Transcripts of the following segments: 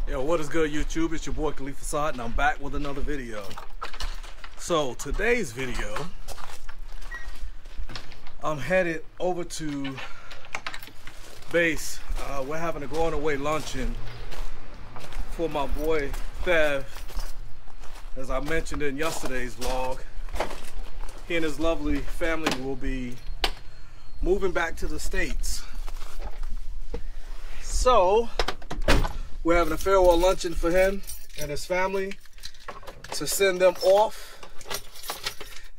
Yo, what is good, YouTube? It's your boy Khalif Assad, and I'm back with another video. So today's video, I'm headed over to base. We're having a going away luncheon for my boy Thev. As I mentioned in yesterday's vlog, he and his lovely family will be moving back to the States. So we're having a farewell luncheon for him and his family to send them off.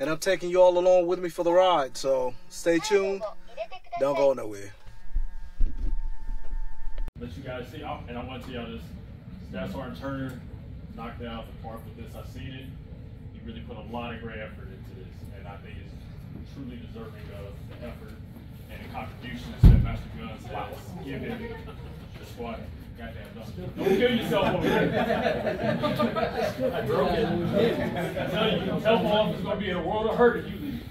And I'm taking you all along with me for the ride. So stay tuned. Don't go nowhere. Let you guys see, and I want to tell y'all this. Staff Sergeant Turner knocked it out of the park with this. I've seen it. He really put a lot of great effort into this. And I think it's truly deserving of the effort and the contributions that Master Guns has given the squad. Goddamn, don't kill yourself over here. I broke it. I tell you, telephone office is going to be in a world of hurt if you leave.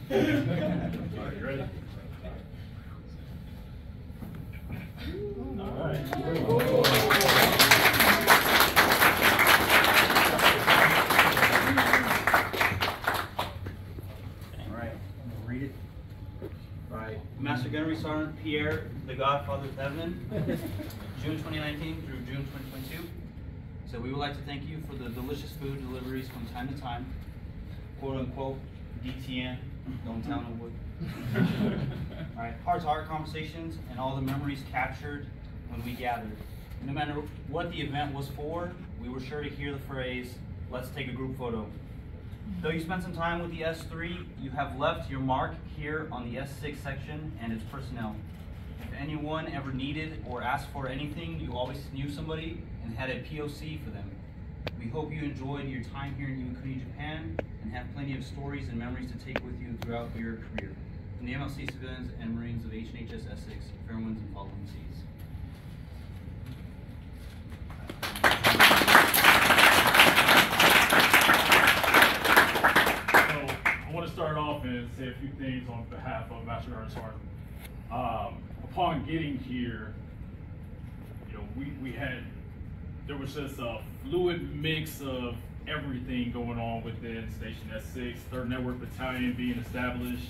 All right, you ready? All right. Read it. Right. Master Gunnery Sergeant Pierre, the Godfather Thevenin, June 2019 through June 2022. So we would like to thank you for the delicious food deliveries from time to time. Quote unquote, DTN, don't tell no what. Alright, heart-to-heart conversations and all the memories captured when we gathered. No matter what the event was for, we were sure to hear the phrase, "Let's take a group photo." Though you spent some time with the S3, you have left your mark here on the S6 section and its personnel. If anyone ever needed or asked for anything, you always knew somebody and had a POC for them. We hope you enjoyed your time here in Iwakuni, Japan, and have plenty of stories and memories to take with you throughout your career. From the MLC civilians and Marines of H&HS Essex, fair winds and following seas. I want to start off and say a few things on behalf of Master Guard Sergeant. Upon getting here, you know, there was just a fluid mix of everything going on within Station S6, 3rd Network Battalion being established,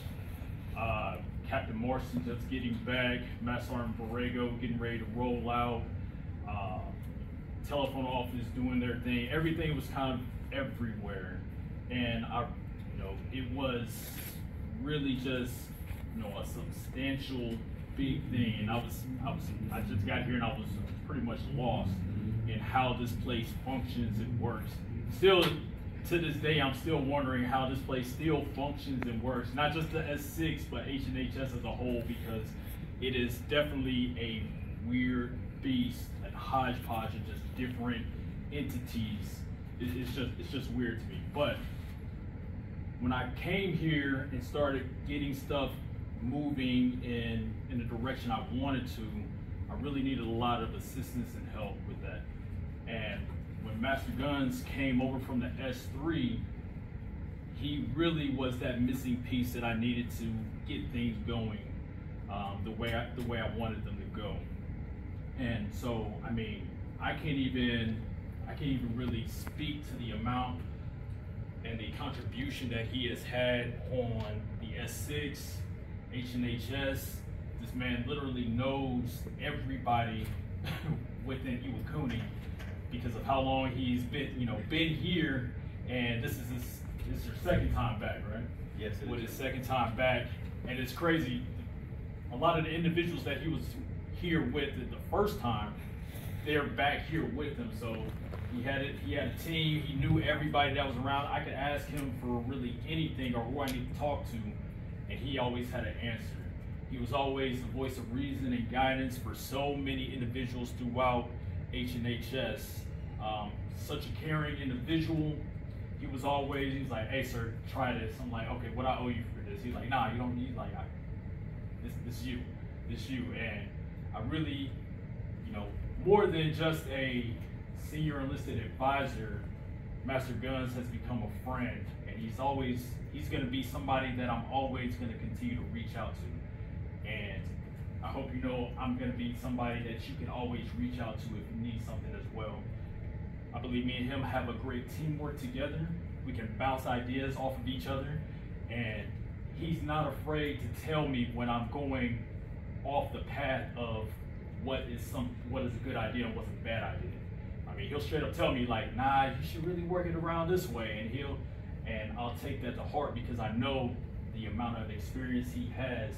Captain Morrison just getting back, Master Sergeant Borrego getting ready to roll out, telephone office doing their thing. Everything was kind of everywhere, and it was really just, a substantial big thing. And I just got here and I was pretty much lost in how this place functions and works. Still, to this day, I'm still wondering how this place still functions and works. Not just the S6, but H&HS as a whole, because it is definitely a weird beast, a hodgepodge of just different entities. It's just weird to me. But when I came here and started getting stuff moving in the direction I wanted to, I really needed a lot of assistance and help with that. And when Master Guns came over from the S3, he really was that missing piece that I needed to get things going the way I wanted them to go. And so, I mean, I can't even really speak to the amount and the contribution that he has had on the S6, H&HS. This man literally knows everybody within Iwakuni because of how long he's been here, and this is your second time back, right? Yes, it with is. his second time back, and it's crazy. A lot of the individuals that he was here with the first time, they're back here with him. So he had a team. He knew everybody that was around. I could ask him for really anything or who I need to talk to, and he always had an answer. He was always the voice of reason and guidance for so many individuals throughout H&HS. Such a caring individual. He's like, "Hey sir, try this." I'm like, "Okay, what I owe you for this?" He's like, "Nah, you don't need, this you. And I really, more than just a senior enlisted advisor, Master Guns has become a friend, and he's going to be somebody that I'm always going to continue to reach out to. And I hope you know I'm going to be somebody that you can always reach out to if you need something as well. believe me and him have a great teamwork together. We can bounce ideas off of each other, and he's not afraid to tell me when I'm going off the path of what is a good idea and what's a bad idea. I mean, he'll straight up tell me like, nah, you should really work it around this way, and I'll take that to heart because I know the amount of experience he has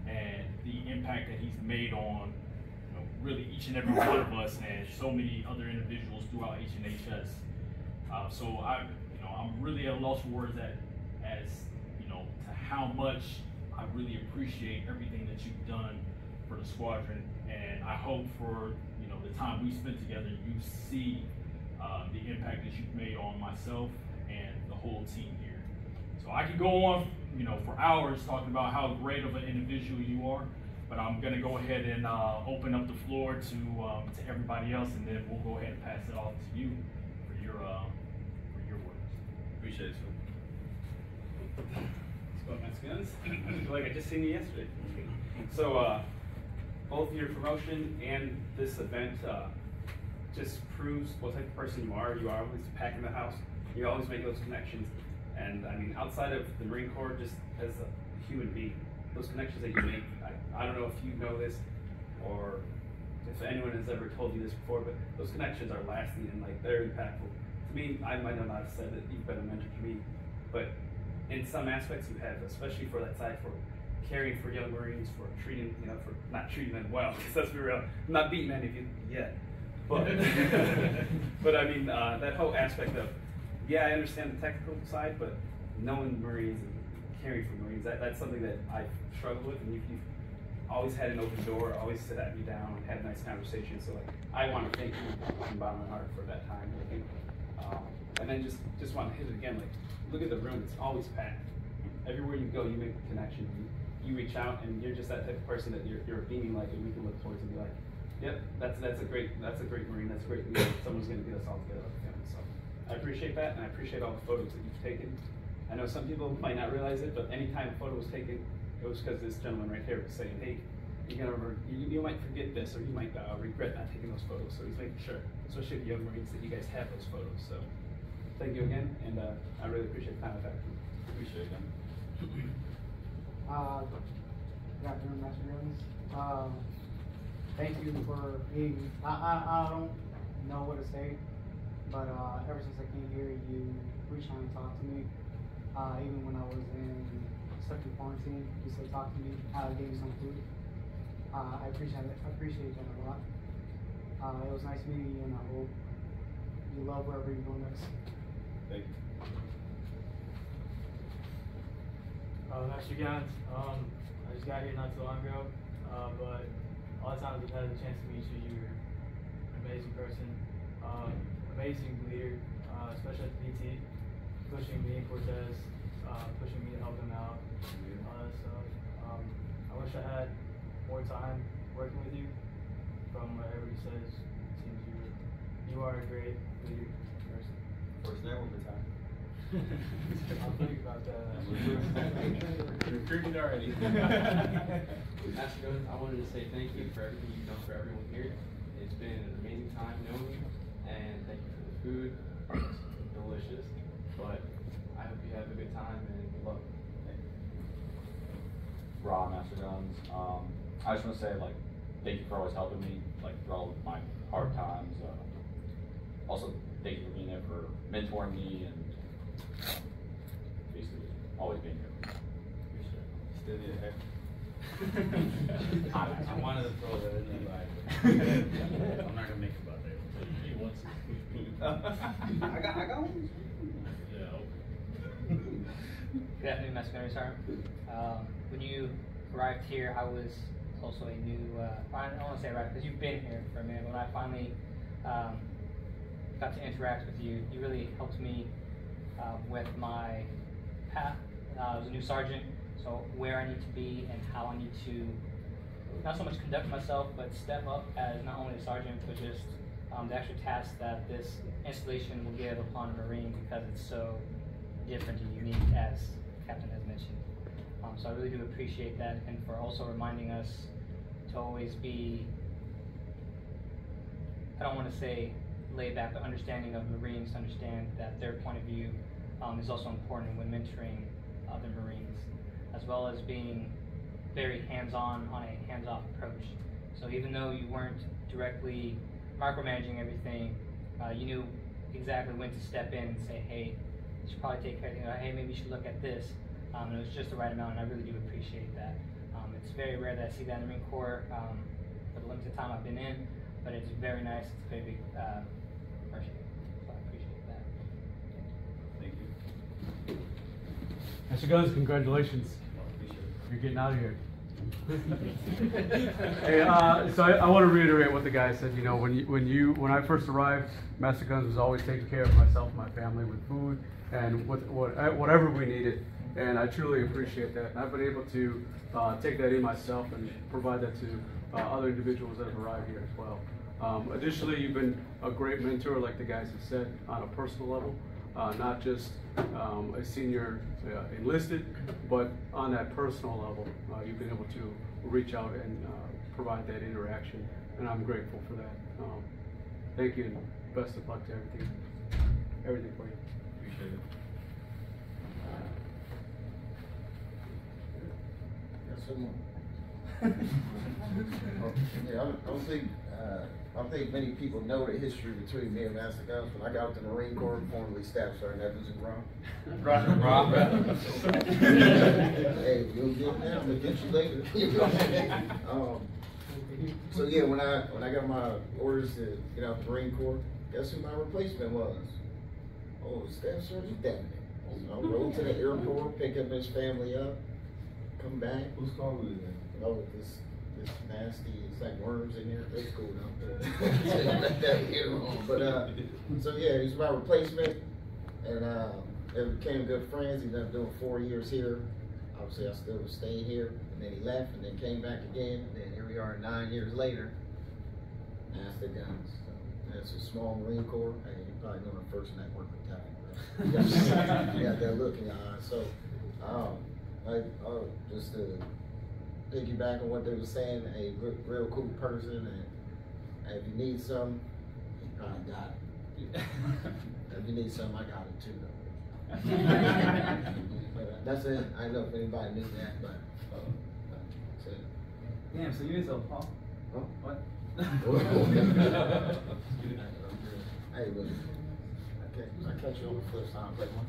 and the impact that he's made on, you know, really each and every one of us and so many other individuals throughout HNHS. So I'm really at a loss for words as you know, to how much I really appreciate everything that you've done for the squadron, and I hope for, you know, the time we spent together, you see the impact that you've made on myself and the whole team here. So I could go on, you know, for hours talking about how great of an individual you are, but I'm gonna go ahead and open up the floor to everybody else, and then we'll go ahead and pass it off to you for your words. Appreciate it, sir. Let's go, Mexicans. I feel like I just seen you yesterday. So, both your promotion and this event just proves what type of person you are. You are always packing the house. You always make those connections. And I mean, outside of the Marine Corps, just as a human being, those connections that you make, I don't know if you know this or if anyone has ever told you this before, but those connections are lasting and like they're impactful. To me, I might not have said that you've been a mentor to me, but in some aspects you have, especially for that side, for caring for young Marines, for treating, you know, for not treating them well, because let's be real, I'm not beating any of you yet. But, but I mean, that whole aspect of, yeah, I understand the technical side, but knowing Marines and caring for Marines, that's something that I've struggled with, and you've always had an open door, always sat me down, had a nice conversation. So like, I want to thank you from the bottom of my heart for that time. I think, and then just want to hit it again. Like, look at the room; it's always packed. Everywhere you go, you make a connection. You reach out, and you're just that type of person that you're a beaming light, and we can look towards and be like, yep, that's a great Marine, that's a great leader. Someone's going to get us all together like him. So I appreciate that, and I appreciate all the photos that you've taken. I know some people might not realize it, but anytime a photo was taken, it was because this gentleman right here was saying, hey, you might forget this, or you might regret not taking those photos. So he's making sure, especially the young Marines, that you guys have those photos. So thank you again, and I really appreciate the time I've had. Appreciate it. Good afternoon, Master Guns. Thank you for being, I don't know what to say, but ever since I came here, you reached out and talked to me. Even when I was stuck in quarantine, you still talked to me. I gave you some food. I appreciate that a lot. It was nice meeting you, and I hope you love wherever you go next. Thank you. Master Gans, I just got here not too long ago, but all the times I've had the chance to meet you, you're an amazing person, amazing leader, especially at the PT, pushing me and Cortez, pushing me to help him out, all that stuff. I wish I had more time working with you. From what everybody says, it seems you are a great leader person. First never with time. I'll think about that. Recruited already. Master Guns, I wanted to say thank you for everything you've done for everyone here. It's been an amazing time knowing you, and thank you for the food. It's delicious. But I hope you have a good time and good luck. Raw Master Guns. I just want to say, like, thank you for always helping me, like, through all of my hard times. Also, thank you for being there for mentoring me and basically always being here. Still need a hair. I wanted to throw that in there, but I'm not gonna make it about that. He wants it. I got one. Yeah. Good afternoon, Master Gunnery Sergeant. When you arrived here, I was also a new, I don't want to say arrived because you've been here for a minute. When I finally got to interact with you, you really helped me with my path. I was a new sergeant, so where I need to be and how I need to not so much conduct myself, but step up as not only a sergeant, but just the actual task that this installation will give upon a Marine, because it's so different and unique, as Captain has mentioned. So I really do appreciate that, and for also reminding us to always be, I don't want to say laid back understanding of Marines to understand that their point of view is also important when mentoring other Marines, as well as being very hands-on on a hands-off approach. So even though you weren't directly micromanaging everything, you knew exactly when to step in and say, hey, you should probably take care of it. Hey, maybe you should look at this. And it was just the right amount, and I really do appreciate that. It's very rare that I see that in the Marine Corps for the limited time I've been in, but it's very nice. It's a very big immersion, so I appreciate that. Thank you. Mr. Guns, congratulations. You're getting out of here. Hey, so I want to reiterate what the guy said. You know, when I first arrived, Master Guns was always taking care of myself and my family with food and with whatever we needed, and I truly appreciate that. And I've been able to take that in myself and provide that to other individuals that have arrived here as well. Additionally, you've been a great mentor, like the guys have said, on a personal level, not just a senior enlisted, but on that personal level, you've been able to reach out and provide that interaction, and I'm grateful for that. Thank you, and best of luck to everything for you. Appreciate it. Yeah, I don't think many people know the history between me and Master Guns. When I got out the Marine Corps, formerly Staff Sergeant Evans and Rob. Hey, you'll get now, we'll get you later. So yeah, when I got my orders to get out the Marine Corps, guess who my replacement was? Oh, Staff Sergeant Devin. So I rode to the airport, pick up his family up, come back. Who's calling you then? Oh, this nasty, it's like worms in here. It's cool though. Let that get on. But so yeah, he's my replacement, and they became good friends. He ended up doing 4 years here. Obviously, I still stayed here, and then he left, and then came back again. And then here we are 9 years later. Master Guns. So that's a small Marine Corps. Hey, you probably know the first network with that. You got that look in your eyes. So, just to piggyback on what they were saying, a real cool person, and if you need some, you probably got it. If you need some, I got it too, though. But that's it. I don't know if anybody knew that, but that's it. Damn, so you so Paul? Huh? What? Hey, look, I catch you on the flip side, play one.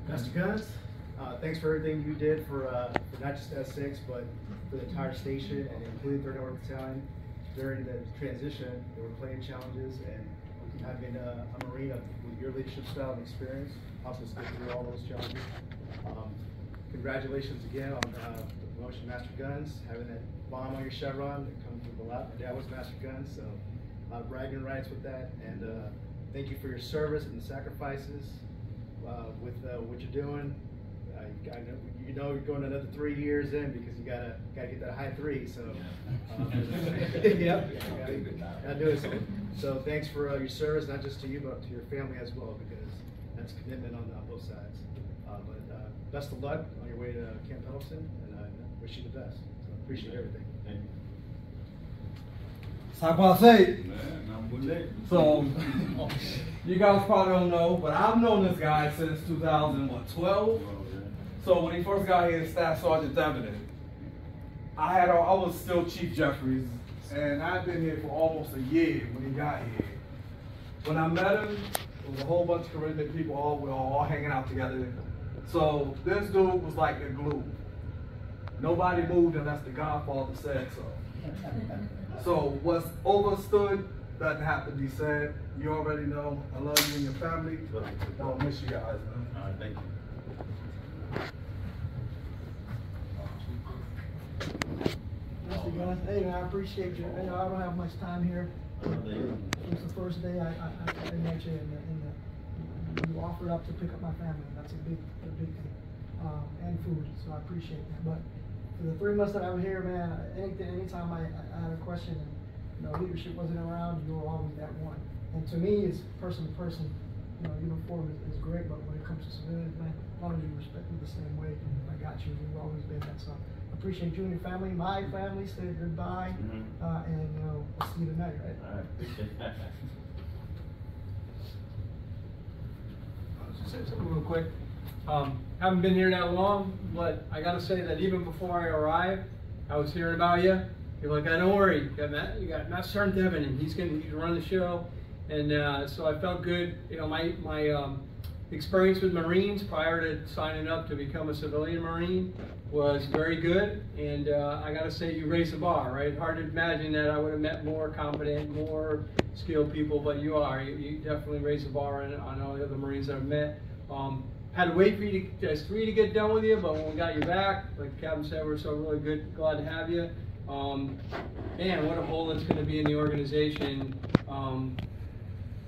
Master Guns, thanks for everything you did for not just S6, but for the entire station, and including 34th Battalion. During the transition, there were plenty of challenges, and having a Marine with your leadership style and experience helped us get through all those challenges. Congratulations again on the promotion, Master Guns, having that bomb on your chevron that comes with a lot. My dad was Master Guns, so a lot of bragging rights with that, and thank you for your service and the sacrifices. With what you're doing, I know, you know you're going another 3 years in because you gotta get that high 3. So, yep, gotta do it. So thanks for your service, not just to you but to your family as well, because that's commitment on both sides. But best of luck on your way to Camp Pendleton, and I wish you the best. So appreciate everything. Thank you. So, you guys probably don't know, but I've known this guy since 2012. So when he first got here, Staff Sergeant Devin, I was still Chief Jeffries, and I'd been here for almost a year when he got here. When I met him, there was a whole bunch of Caribbean people, we were all hanging out together. So this dude was like the glue. Nobody moved unless the Godfather said so. So what's overstood doesn't have to be said. You already know. I love you and your family. I'll miss you guys, man. All right, thank you. Mr. Guns, hey man, I appreciate you. I don't have much time here. It's the first day I met you, and you offered up to pick up my family. That's a big thing, and food. So I appreciate that. But for the 3 months that I was here, man, anytime I had a question, and leadership wasn't around, you were always that one. And to me, it's person to person. Uniform is great, but when it comes to civilians, man, as long as you respect me the same way, I got you. You've always been that. So I appreciate you and your family. My family said goodbye, See you tonight, right? Say something real quick. Haven't been here that long, but I gotta say that even before I arrived, I was hearing about you. You're like, don't worry, you got Master Sergeant Devin, and he's gonna run the show. And so I felt good. You know, my experience with Marines prior to signing up to become a civilian Marine was very good. And I gotta say, you raised the bar, right? Hard to imagine that I would have met more competent, more skilled people, but you are. You definitely raised the bar on all the other Marines that I've met. Had to wait for you to get done with you, but when we got you back, like the Captain said, we're so really good, glad to have you. Man, what a hole it's going to be in the organization,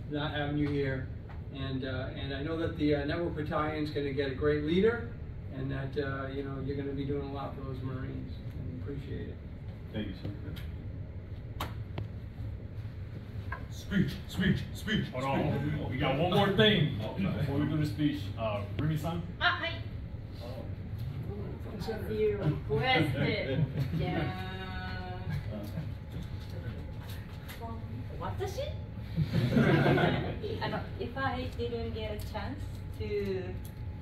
not having you here. And I know that the Network Battalion is going to get a great leader, and that you know, you're going to be doing a lot for those Marines. And appreciate it. Thank you, sir. Speech. Hold on. We got one more thing before we do the speech. Remy-san? Hi. You requested. Watashi? If I didn't get a chance to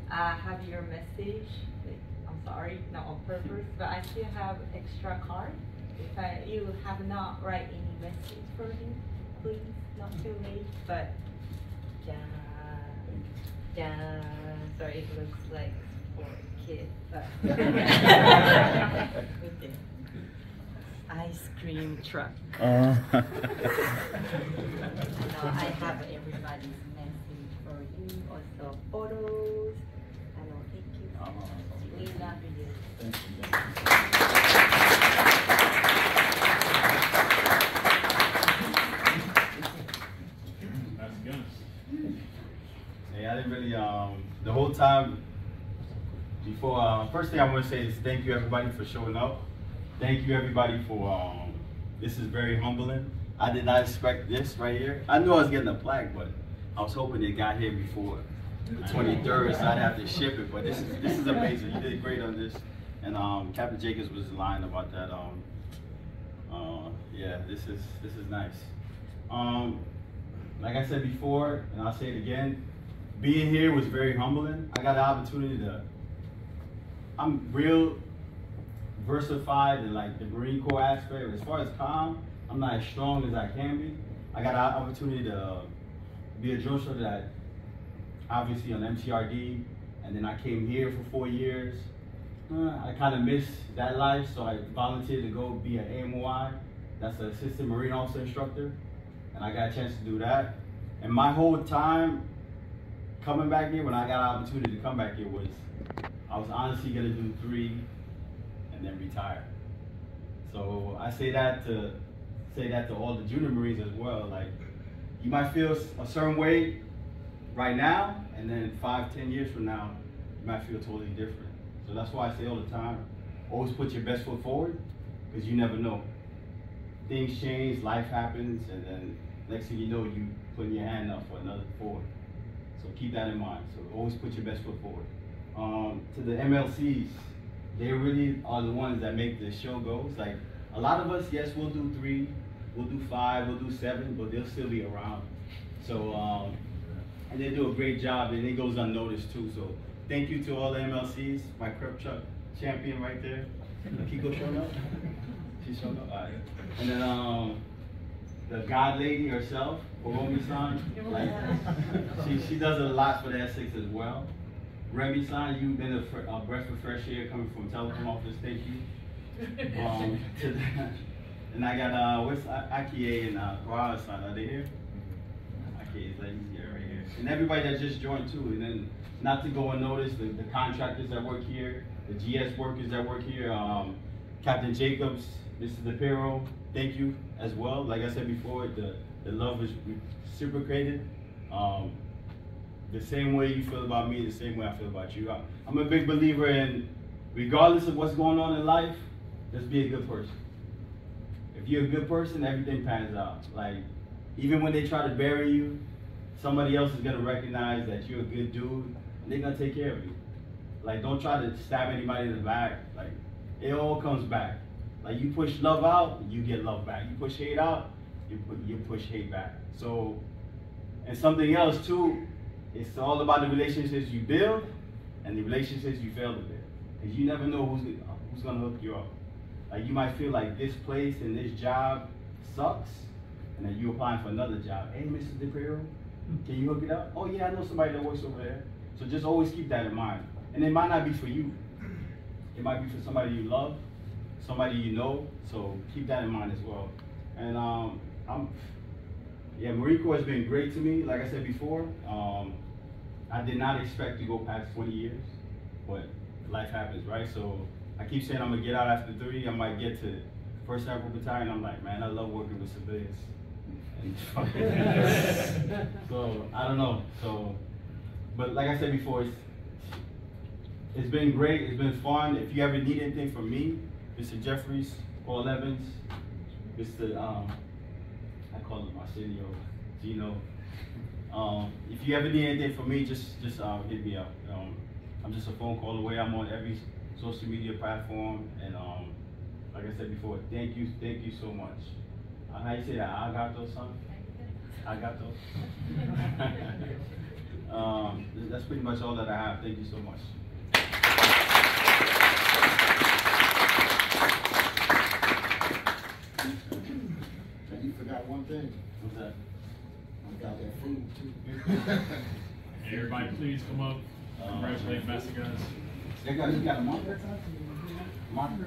have your message, I'm sorry, not on purpose, but I still have extra card. If you have not write any message for me, please, not too late, but sorry, it looks like for a kid, but ice cream truck. No, I have everybody's message for you, also photos. I know, thank you so much. We love you. Thank you. Hey, I didn't really, the whole time before, first thing I want to say is thank you everybody for showing up. Thank you everybody for, this is very humbling. I did not expect this right here. I knew I was getting a plaque, but I was hoping it got here before the 23rd, so I'd have to ship it, but this is amazing. You did great on this. And Captain Jacobs was lying about that. Yeah, this is nice. Like I said before, and I'll say it again, being here was very humbling. I got the opportunity I'm real versified in like the Marine Corps aspect. As far as comm, I'm not as strong as I can be. I got an opportunity to be a drill instructor that obviously on MTRD, and then I came here for 4 years. I kind of missed that life, so I volunteered to go be an AMOI. That's an Assistant Marine Officer Instructor, and I got a chance to do that. And my whole time coming back here, when I got an opportunity to come back here, was I was honestly gonna do 3 and then retire. So I say that to all the junior Marines as well. Like, you might feel a certain way right now, and then 5-10 years from now, you might feel totally different. So that's why I say all the time, always put your best foot forward, because you never know. Things change, life happens, and then next thing you know, you putting your hand up for another forward. So keep that in mind. So always put your best foot forward. To the MLCs, they really are the ones that make the show go. It's like, a lot of us, yes, we'll do 3, we'll do 5, we'll do 7, but they'll still be around. So, and they do a great job, and it goes unnoticed too. So thank you to all the MLCs. My Crep Truck champion right there. Kiko showing up? She's showing up? All right. And then the God Lady herself, Oromi-san, like, she does a lot for the S6 as well. Remy-san, you've been a breath of fresh air coming from telecom office. Thank you. And I got what's Akie and Kawara-san? Are they here? Akie is here, right here. And everybody that just joined too. And then not to go unnoticed, the contractors that work here, the GS workers that work here, Captain Jacobs, Mr. DePiro, thank you as well. Like I said before, the love is reciprocated. The same way you feel about me, the same way I feel about you. I'm a big believer in, regardless of what's going on in life, just be a good person. If you're a good person, everything pans out. Like, even when they try to bury you, somebody else is gonna recognize that you're a good dude, and they're gonna take care of you. Like, don't try to stab anybody in the back. Like, it all comes back. Like, you push love out, you get love back. You push hate out, you push hate back. So, and something else too, it's all about the relationships you build and the relationships you fail to build. Because you never know who's gonna hook you up. Like you might feel like this place and this job sucks, and then you applying for another job. Hey, Mr. DePiro, can you hook it up? Oh yeah, I know somebody that works over there. So just always keep that in mind. And it might not be for you. It might be for somebody you love, somebody you know. So keep that in mind as well. And Marine Corps has been great to me. Like I said before, I did not expect to go past 20 years, but life happens, right? So I keep saying I'm gonna get out after 3. I might get to 1st Airborne Battalion. I'm like, man, I love working with civilians. So I don't know. So, but like I said before, it's been great. It's been fun. If you ever need anything from me, Mr. Jeffries, Paul Evans, Mr. I call him Arsenio, Gino. If you ever need anything from me, just hit me up. I'm just a phone call away. I'm on every social media platform, and like I said before, thank you so much. How you say that? Agato, son? Agato. That's pretty much all that I have. Thank you so much. You forgot one thing. What's that? I got that food too. Everybody, please come up. Congratulate Master Guns. You got a marker? Marker?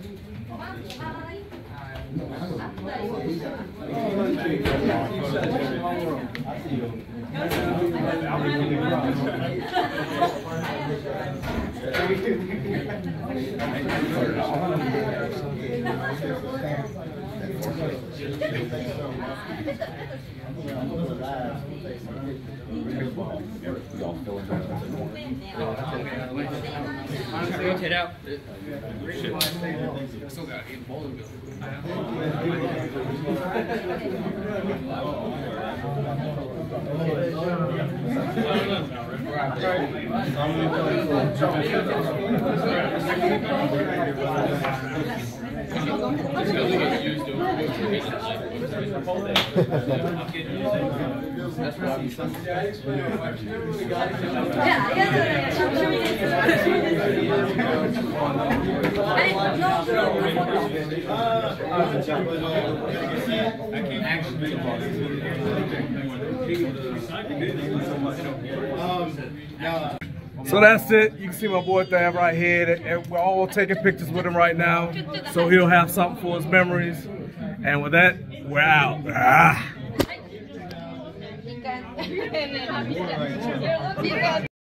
Rotate out. Still got 8 bowling goals. So that's it. You can see my boy Thav right here. And we're all taking pictures with him right now. So he'll have something for his memories. And with that, we're out. Ah.